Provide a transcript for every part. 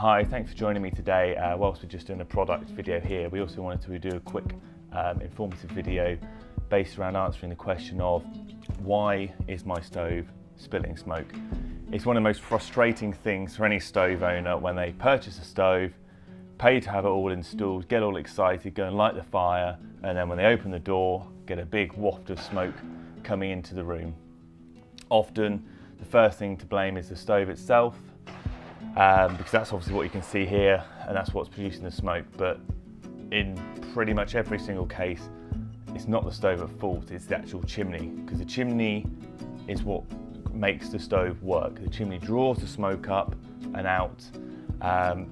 Hi, thanks for joining me today. Whilst we're just doing a product video here, we also wanted to do a quick informative video based around answering the question of why is my stove spilling smoke? It's one of the most frustrating things for any stove owner when they purchase a stove, pay to have it all installed, get all excited, go and light the fire, and then when they open the door, get a big waft of smoke coming into the room. Often, the first thing to blame is the stove itself, because that's obviously what you can see here, and that's what's producing the smoke. But in pretty much every single case, it's not the stove at fault, it's the actual chimney, because the chimney is what makes the stove work. The chimney draws the smoke up and out,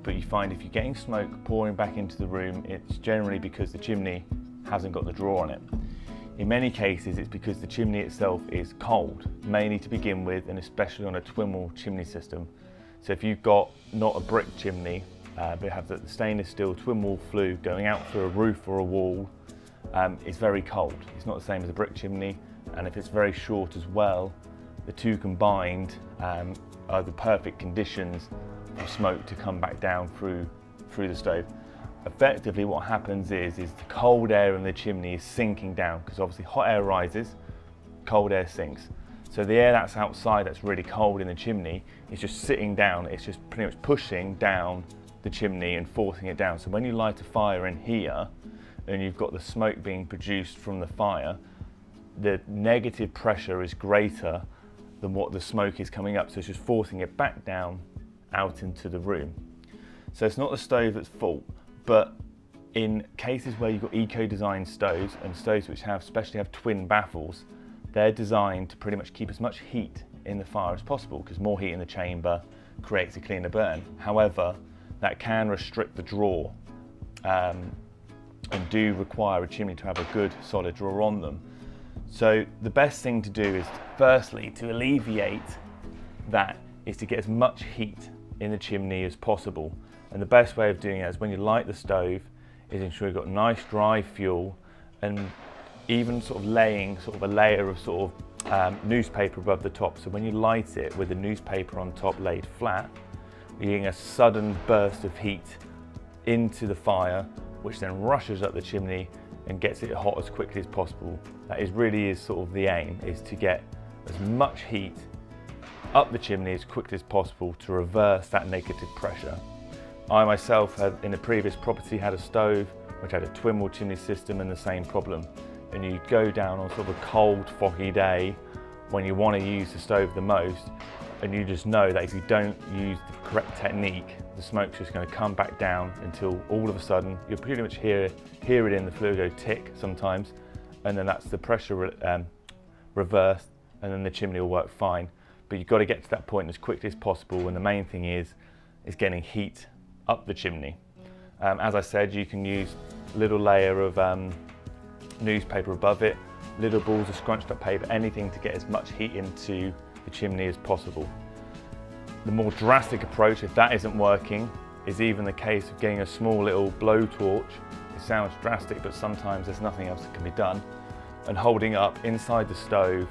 but you find if you're getting smoke pouring back into the room, it's generally because the chimney hasn't got the draw on it. In many cases, it's because the chimney itself is cold, mainly to begin with, and especially on a twin wall chimney system. So if you've got not a brick chimney, but have the stainless steel twin wall flue going out through a roof or a wall, it's very cold. It's not the same as a brick chimney, and if it's very short as well, the two combined are the perfect conditions for smoke to come back down through the stove. Effectively what happens is the cold air in the chimney is sinking down, because obviously hot air rises, cold air sinks. So the air that's outside that's really cold in the chimney is just sitting down, it's just pretty much pushing down the chimney and forcing it down. So when you light a fire in here and you've got the smoke being produced from the fire, the negative pressure is greater than what the smoke is coming up, so it's just forcing it back down out into the room. So it's not the stove that's fault, but in cases where you've got eco-designed stoves and stoves which especially have twin baffles, they're designed to pretty much keep as much heat in the fire as possible, because more heat in the chamber creates a cleaner burn. However, that can restrict the draw and do require a chimney to have a good solid draw on them. So the best thing to do is, firstly, to alleviate that, is to get as much heat in the chimney as possible. And the best way of doing that is when you light the stove, is ensure you've got nice dry fuel, and even sort of laying sort of a layer of sort of newspaper above the top. So when you light it with the newspaper on top laid flat, you're getting a sudden burst of heat into the fire, which then rushes up the chimney and gets it hot as quickly as possible. That really is sort of the aim, is to get as much heat up the chimney as quickly as possible to reverse that negative pressure. I myself had, in a previous property, had a stove which had a twin wall chimney system and the same problem. And you go down on sort of a cold, foggy day when you want to use the stove the most, and you just know that if you don't use the correct technique, the smoke's just going to come back down until all of a sudden you'll pretty much hear it in the flue go tick sometimes, and then that's the pressure reversed, and then the chimney will work fine. But you've got to get to that point as quickly as possible, and the main thing is getting heat up the chimney. As I said, you can use a little layer of newspaper above it, little balls of scrunched up paper, anything to get as much heat into the chimney as possible. The more drastic approach, if that isn't working, is even the case of getting a small little blowtorch. It sounds drastic, but sometimes there's nothing else that can be done, and holding up inside the stove,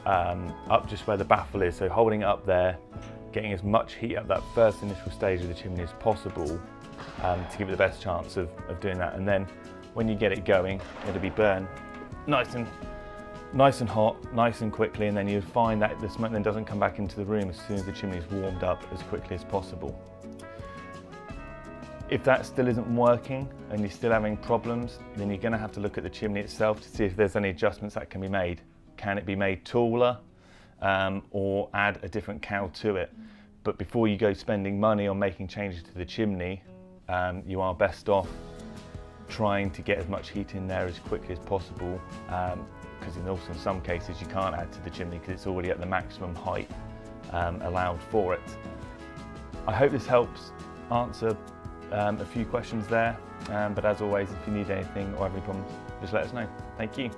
up just where the baffle is, so holding it up there, getting as much heat up that first initial stage of the chimney as possible, to give it the best chance of doing that. And then when you get it going, it'll be burned nice and hot, nice and quickly, and then you'll find that the smoke then doesn't come back into the room as soon as the chimney's warmed up as quickly as possible. If that still isn't working and you're still having problems, then you're going to have to look at the chimney itself to see if there's any adjustments that can be made. Can it be made taller, or add a different cowl to it? But before you go spending money on making changes to the chimney, you are best off trying to get as much heat in there as quickly as possible, because in some cases you can't add to the chimney because it's already at the maximum height allowed for it. I hope this helps answer a few questions there, but as always, if you need anything or have any problems, just let us know. Thank you.